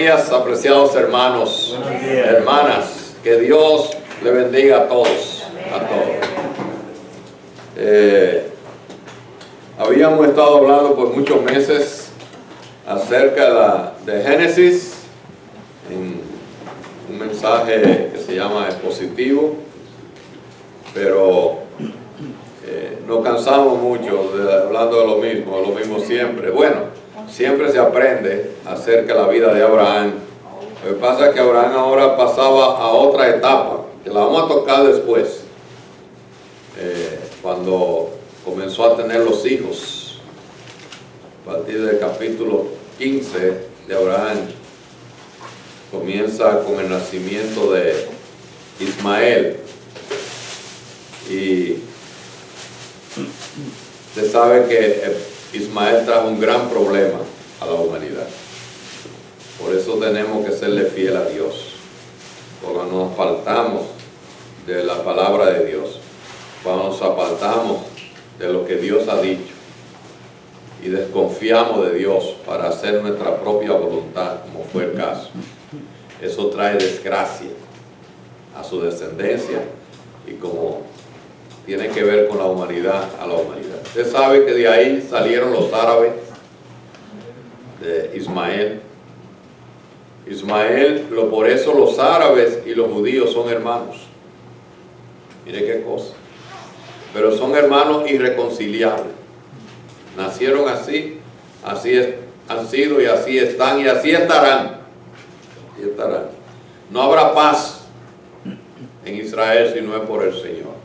Días, apreciados hermanos, hermanas, que Dios le bendiga a todos, habíamos estado hablando por muchos meses acerca de Génesis, en un mensaje que se llama expositivo, pero nos cansamos mucho hablando de lo mismo siempre. Bueno, siempre se aprende acerca de la vida de Abraham. Lo que pasa es que Abraham ahora pasaba a otra etapa, que la vamos a tocar después, cuando comenzó a tener los hijos. A partir del capítulo 15 de Abraham, comienza con el nacimiento de Ismael. Y se sabe que Ismael trajo un gran problema a la humanidad. Por eso tenemos que serle fiel a Dios. Porque nos apartamos de la palabra de Dios, cuando nos apartamos de lo que Dios ha dicho y desconfiamos de Dios para hacer nuestra propia voluntad, como fue el caso, eso trae desgracia a su descendencia y como tiene que ver con la humanidad, a la humanidad. Usted sabe que de ahí salieron los árabes de Ismael. Por eso los árabes y los judíos son hermanos. Mire qué cosa. Pero son hermanos irreconciliables. Nacieron así han sido y así están y así estarán. No habrá paz en Israel si no es por el Señor,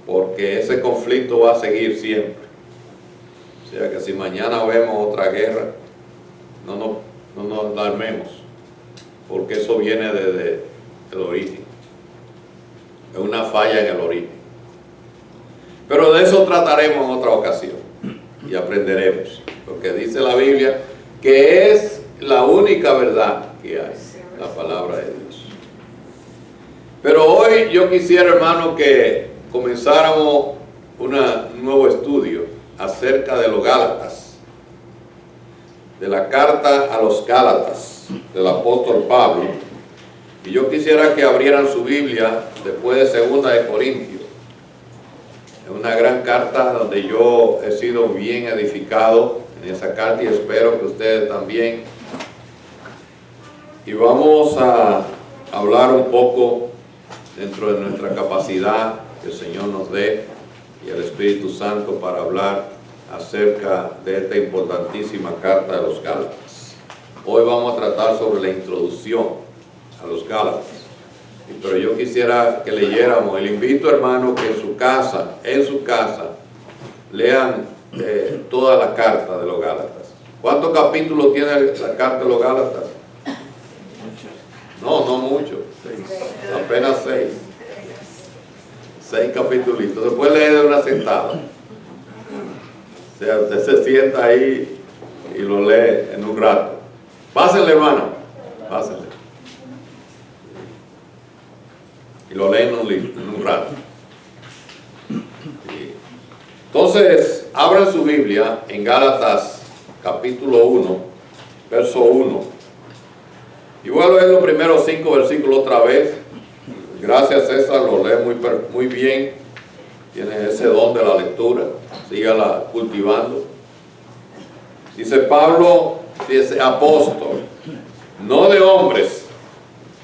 porque ese conflicto va a seguir siempre. O sea que si mañana vemos otra guerra, no nos alarmemos, porque eso viene desde el origen. Es una falla en el origen. Pero de eso trataremos en otra ocasión y aprenderemos, porque dice la Biblia que es la única verdad que hay, la palabra de Dios. Pero hoy yo quisiera, hermano, que comenzáramos un nuevo estudio acerca de los Gálatas, de la carta a los Gálatas del apóstol Pablo. Y yo quisiera que abrieran su Biblia después de 2 de Corintios. Es una gran carta donde yo he sido bien edificado en esa carta y espero que ustedes también. Y vamos a hablar un poco dentro de nuestra capacidad que el Señor nos dé y el Espíritu Santo para hablar acerca de esta importantísima carta de los Gálatas. Hoy vamos a tratar sobre la introducción a los Gálatas, pero yo quisiera que leyéramos. Le invito, hermano, que en su casa lean toda la carta de los Gálatas. ¿Cuántos capítulos tiene la carta de los Gálatas? No mucho, apenas 6 capítulos. Se puede leer de una sentada. O sea, usted se sienta ahí y lo lee en un rato. Pásenle, hermano, pásenle. Y lo lee en un rato. Entonces, abran su Biblia en Gálatas capítulo 1, verso 1. Y voy a leer los primeros 5 versículos otra vez. Gracias, César, lo lee muy bien. Tiene ese don de la lectura. Sígala cultivando. Dice Pablo, dice apóstol, no de hombres,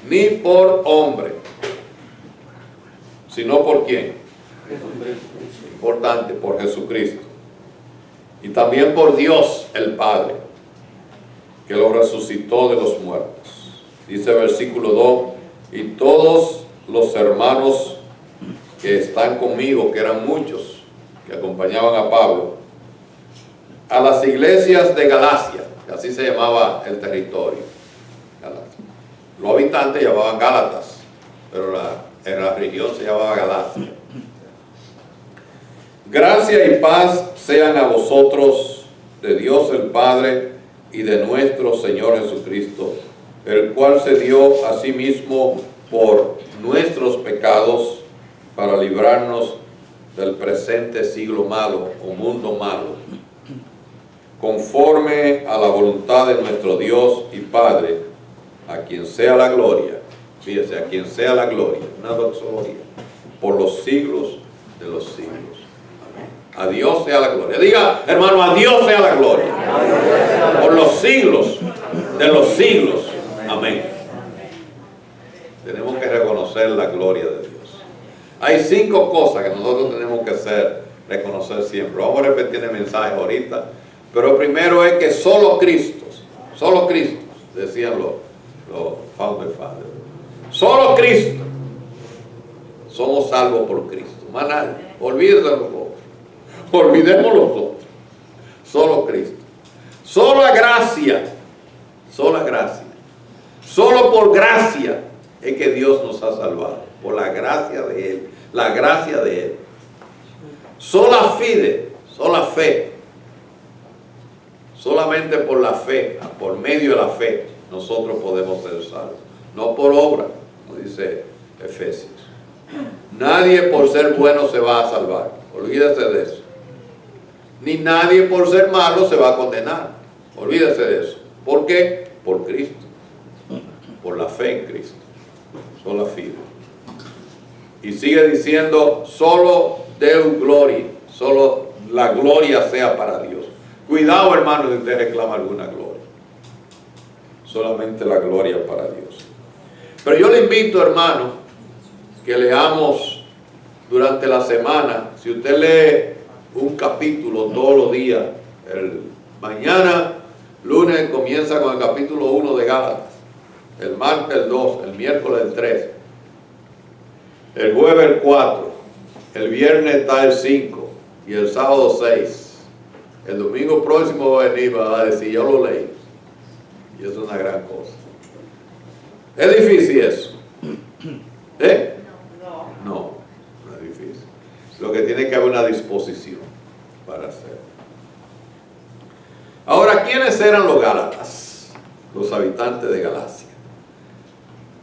ni por hombre, sino por quién. Importante, por Jesucristo. Y también por Dios el Padre, que lo resucitó de los muertos. Dice versículo 2, y todos los hermanos que están conmigo, que eran muchos, que acompañaban a Pablo, a las iglesias de Galacia, que así se llamaba el territorio, Galacia. Los habitantes llamaban Gálatas, pero en la región se llamaba Galacia. Gracia y paz sean a vosotros de Dios el Padre y de nuestro Señor Jesucristo, el cual se dio a sí mismo por nuestros pecados para librarnos del presente siglo malo o mundo malo, conforme a la voluntad de nuestro Dios y Padre, a quien sea la gloria, fíjese, a quien sea la gloria, una doxología, por los siglos de los siglos. Amén. A Dios sea la gloria. Diga, hermano, a Dios sea la gloria. Por los siglos de los siglos. Amén. Tenemos que reconocer la gloria de Dios. Hay 5 cosas que nosotros tenemos que hacer, reconocer siempre. Vamos a repetir el mensaje ahorita. Pero primero es que solo Cristo, decían los Founder Fathers. Solo Cristo. Somos salvos por Cristo. Más nadie. Olvídense de los otros. Olvidemos los otros. Solo Cristo. Sola gracia. Sola gracia. Solo por gracia es que Dios nos ha salvado. Por la gracia de Él. La gracia de Él. Sola fide. Sola fe. Solamente por la fe, por medio de la fe, nosotros podemos ser salvos. No por obra, como dice Efesios. Nadie por ser bueno se va a salvar. Olvídese de eso. Ni nadie por ser malo se va a condenar. Olvídese de eso. ¿Por qué? Por Cristo. Por la fe en Cristo. Sola fide. Y sigue diciendo, solo Deus gloria. Solo la gloria sea para Dios. Cuidado, hermano, si usted reclama alguna gloria. Solamente la gloria para Dios. Pero yo le invito, hermano, que leamos durante la semana. Si usted lee un capítulo todos los días, mañana, lunes, comienza con el capítulo 1 de Gálatas. El martes el 2, el miércoles el 3, el jueves el 4, el viernes está el 5 y el sábado 6. El domingo próximo va a venir, va a decir, yo lo leí. Y eso es una gran cosa. ¿Es difícil eso? ¿Eh? No, no es difícil. Lo que tiene que haber una disposición para hacerlo. Ahora, ¿quiénes eran los Gálatas? Los habitantes de Galacia.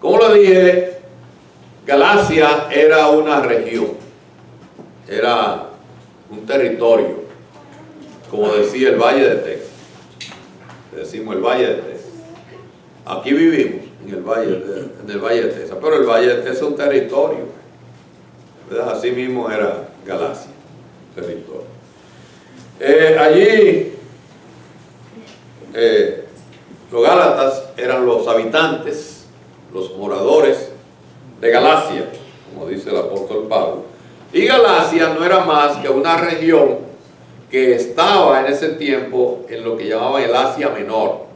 Como lo dije, Galacia era una región. Era un territorio. Como decía el Valle de Texas. Decimos el Valle de Texas. Aquí vivimos en el Valle de Texas. Pero el Valle de Texas es un territorio. ¿Verdad? Así mismo era Galacia. Territorio. Allí los Gálatas eran los habitantes, los moradores de Galacia, como dice el apóstol Pablo. Y Galacia no era más que una región que estaba en ese tiempo en lo que llamaban el Asia Menor.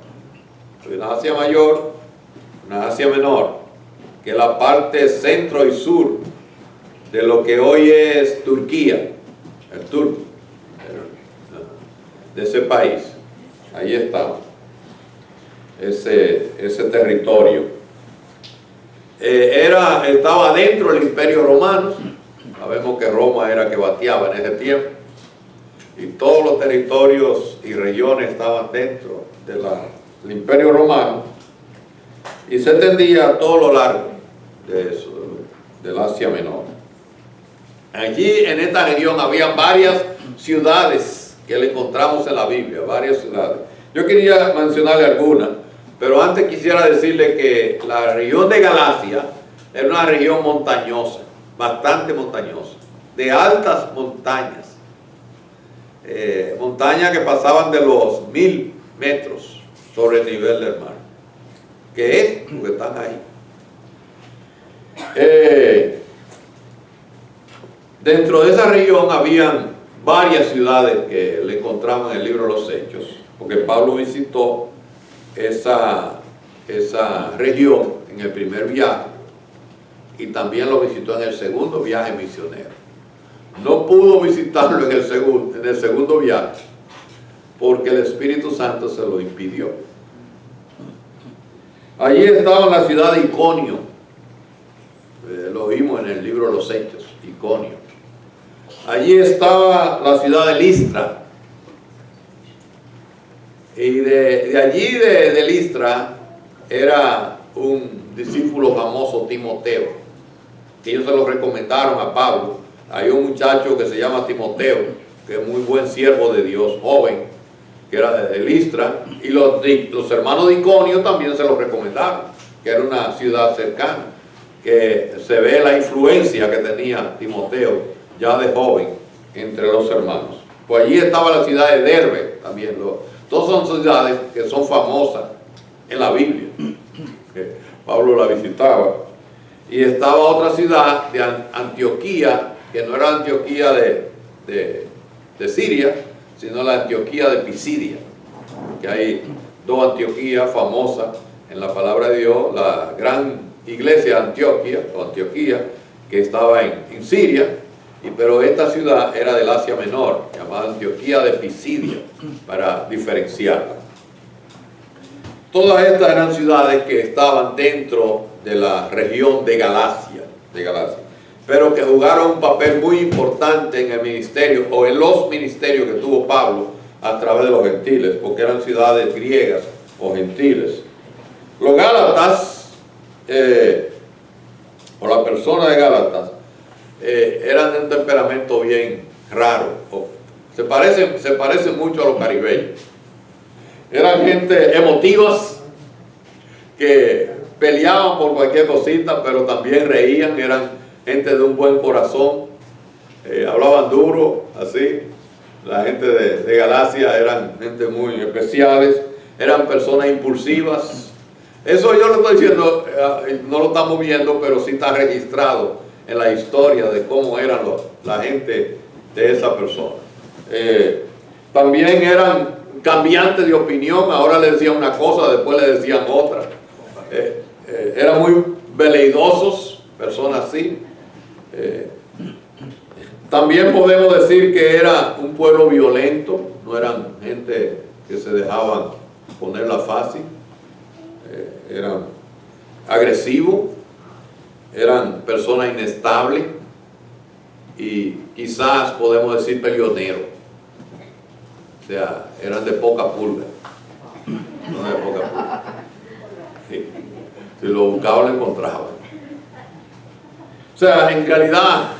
Una Asia Mayor, una Asia Menor, que es la parte centro y sur de lo que hoy es Turquía, el turco, de ese país. Ahí estaba, ese territorio. Estaba dentro del Imperio Romano. Sabemos que Roma era que bateaba en ese tiempo. Y todos los territorios y regiones estaban dentro del Imperio Romano. Y se extendía a todo lo largo de eso, del Asia Menor. Allí en esta región había varias ciudades que le encontramos en la Biblia, varias ciudades. Yo quería mencionarle algunas, pero antes quisiera decirle que la región de Galacia era una región montañosa, bastante montañosa, de altas montañas. Montañas que pasaban de los 1000 metros sobre el nivel del mar. ¿Qué es? Porque están ahí. Dentro de esa región habían varias ciudades que le encontramos en el libro de los Hechos, porque Pablo visitó esa región en el primer viaje y también lo visitó en el segundo viaje misionero. No pudo visitarlo en el segundo viaje porque el Espíritu Santo se lo impidió. Allí estaba la ciudad de Iconio. Lo vimos en el libro de los Hechos, Iconio. Allí estaba la ciudad de Listra. Y de allí de Listra era un discípulo famoso, Timoteo. Ellos se lo recomendaron a Pablo. Hay un muchacho que se llama Timoteo, que es muy buen siervo de Dios, joven, que era de Listra, y los hermanos de Iconio también se lo recomendaron, que era una ciudad cercana, que se ve la influencia que tenía Timoteo ya de joven entre los hermanos. Pues allí estaba la ciudad de Derbe también. Todas son ciudades que son famosas en la Biblia, que Pablo la visitaba. Y estaba otra ciudad de Antioquía, que no era Antioquía de Siria, sino la Antioquía de Pisidia, que hay dos Antioquías famosas en la palabra de Dios: la gran iglesia de Antioquía, que estaba en Siria, pero esta ciudad era del Asia Menor, llamada Antioquía de Pisidia, para diferenciarla. Todas estas eran ciudades que estaban dentro de la región de Galacia, pero que jugaron un papel muy importante en el ministerio, o en los ministerios que tuvo Pablo a través de los gentiles, porque eran ciudades griegas o gentiles. Los Gálatas, o la persona de Gálatas, eran de un temperamento bien raro, se parecen mucho a los caribeños. Eran gente emotivas, que peleaban por cualquier cosita, pero también reían. Eran gente de un buen corazón, hablaban duro, así. La gente de Galacia eran gente muy especiales, eran personas impulsivas. Eso yo lo estoy diciendo, no lo estamos viendo, pero sí está registrado en la historia de cómo eran la gente de esa persona. También eran cambiantes de opinión. Ahora le decían una cosa, después le decían otra. Eran muy veleidosos, personas así. También podemos decir que era un pueblo violento, no eran gente que se dejaban ponerla fácil. Eran agresivos, eran personas inestables y quizás podemos decir peleoneros. O sea, eran de poca pulga. No de poca pulga. Sí. Si lo buscaban, lo encontraban. O sea, en realidad,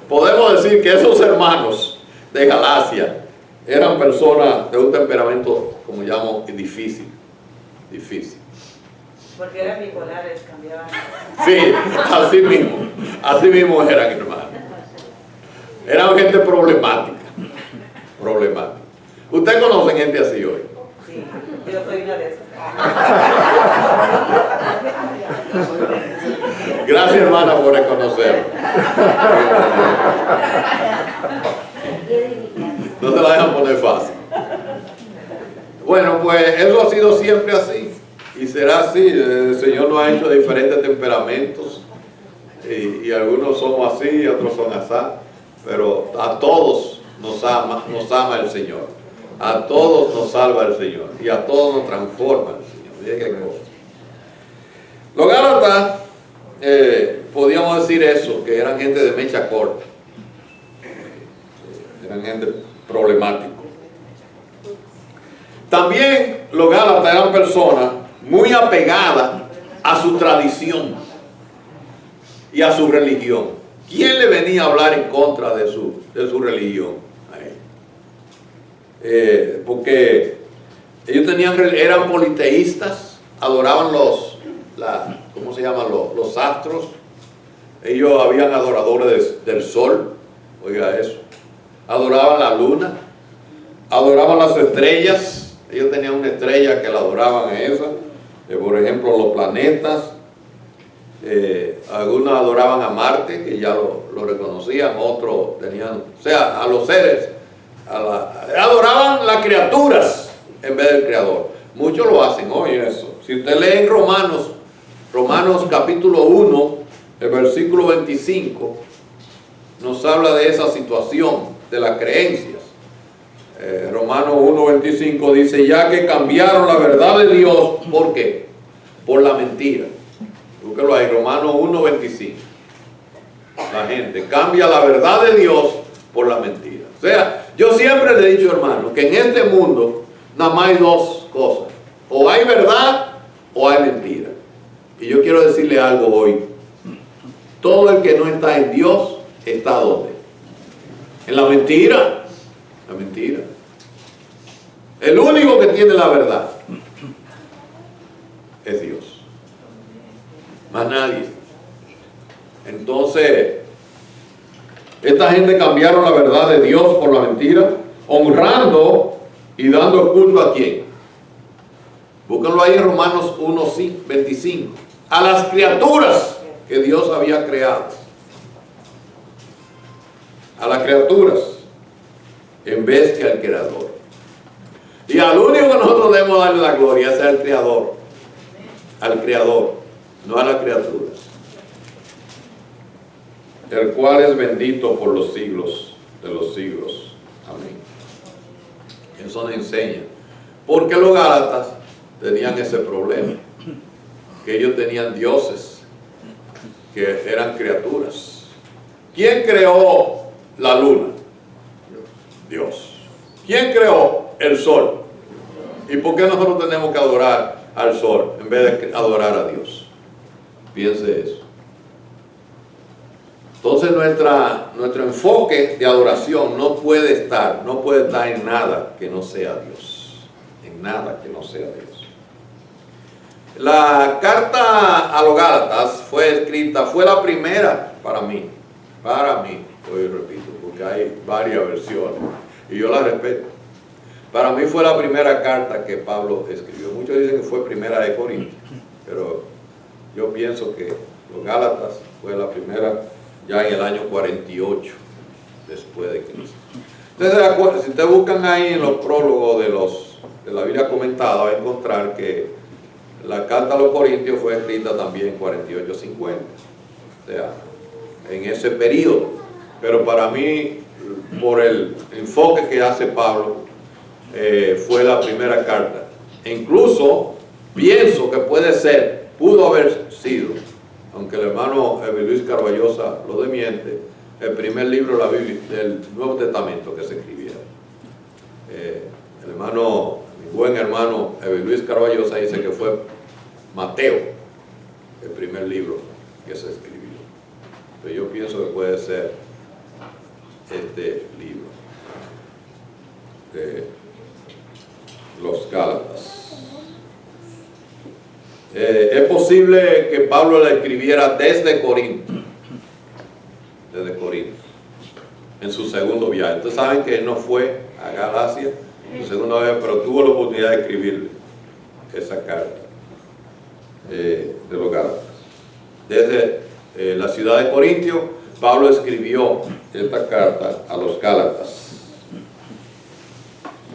podemos decir que esos hermanos de Galacia eran personas de un temperamento, como llamo, difícil. Porque eran bipolares, cambiaban. Sí, así mismo eran, hermanos. Eran gente problemática. ¿Usted conoce gente así hoy? Sí, yo soy una de esas. Gracias, hermana, por reconocerlo. No se la dejan poner fácil. Bueno, pues eso ha sido siempre así. Y será así. El Señor nos ha hecho de diferentes temperamentos. Y algunos somos así y otros son así. Pero a todos nos ama el Señor. A todos nos salva el Señor. Y a todos nos transforma el Señor. Mire qué cosa. Los Gálatas, podíamos decir eso, que eran gente de mecha corta. Eran gente problemática. También los Gálatas eran personas muy apegadas a su tradición y a su religión. ¿Quién le venía a hablar en contra de su religión a él? Porque ellos eran politeístas, adoraban ¿cómo se llaman? Los astros. Ellos habían adoradores del sol, oiga eso. Adoraban la luna, adoraban las estrellas. Ellos tenían una estrella que la adoraban a esa. Por ejemplo, los planetas. Algunos adoraban a Marte, que ya lo reconocían. Otros tenían, o sea, a los seres. Adoraban las criaturas en vez del Creador. Muchos lo hacen hoy eso. Si usted lee en Romanos capítulo 1, el versículo 25, nos habla de esa situación de las creencias. Romanos 1:25 dice: ya que cambiaron la verdad de Dios, ¿por qué? Por la mentira. Búsquelo ahí, Romanos 1:25. La gente cambia la verdad de Dios por la mentira. O sea, yo siempre le he dicho, hermano, que en este mundo nada más hay dos cosas: o hay verdad o hay mentira. Y yo quiero decirle algo hoy: todo el que no está en Dios está ¿dónde? En la mentira. La mentira. El único que tiene la verdad es Dios. Más nadie. Entonces, esta gente cambiaron la verdad de Dios por la mentira, honrando y dando culto ¿a quién? Búscanlo ahí en Romanos 1:25. A las criaturas que Dios había creado. A las criaturas en vez que al Creador. Y al único que nosotros debemos darle la gloria es al Creador. Al Creador, no a las criaturas. El cual es bendito por los siglos de los siglos. Amén. Eso nos enseña. Porque los Gálatas tenían ese problema. Que ellos tenían dioses que eran criaturas. ¿Quién creó la luna? Dios. ¿Quién creó el sol? ¿Y por qué nosotros tenemos que adorar al sol en vez de adorar a Dios? Piense eso. Entonces nuestro enfoque de adoración no puede estar en nada que no sea Dios. En nada que no sea Dios. La carta a los Gálatas fue la primera para mí, hoy repito, porque hay varias versiones y yo la respeto. Para mí fue la primera carta que Pablo escribió. Muchos dicen que fue primera de Corintios, pero yo pienso que los Gálatas fue la primera ya en el año 48 después de Cristo. Entonces, si ustedes buscan ahí en los prólogos de la Biblia comentada, van a encontrar que la carta a los Corintios fue escrita también en 48-50, o sea, en ese periodo. Pero para mí, por el enfoque que hace Pablo, fue la primera carta. E incluso pienso que pudo haber sido, aunque el hermano Luis Carballosa lo desmiente, el primer libro de la Biblia, del Nuevo Testamento que se escribiera. Mi buen hermano Luis Carballosa dice que fue Mateo, el primer libro que se escribió. Pero yo pienso que puede ser este libro de los Gálatas. Es posible que Pablo la escribiera desde Corinto, en su segundo viaje. Ustedes saben que él no fue a Galacia su segunda vez, pero tuvo la oportunidad de escribirle esa carta de los Gálatas. Desde la ciudad de Corintio, Pablo escribió esta carta a los Gálatas,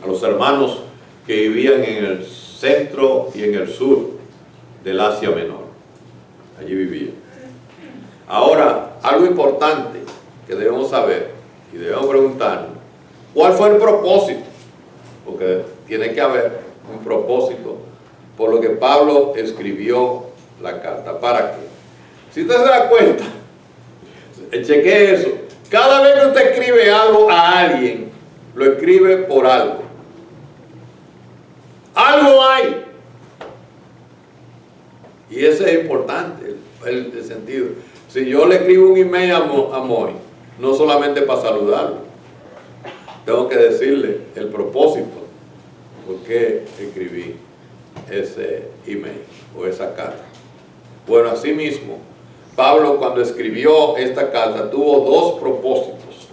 a los hermanos que vivían en el centro y en el sur del Asia Menor. Allí vivían. Ahora, algo importante que debemos saber y debemos preguntarnos, ¿cuál fue el propósito? Porque tiene que haber un propósito por lo que Pablo escribió la carta. ¿Para qué? Si usted se da cuenta, cheque eso. Cada vez que usted escribe algo a alguien, lo escribe por algo. Algo hay. Y ese es importante, el sentido. Si yo le escribo un email a Moy, no solamente para saludarlo, tengo que decirle el propósito, por qué escribí ese email o esa carta. Bueno, así mismo, Pablo cuando escribió esta carta tuvo dos propósitos.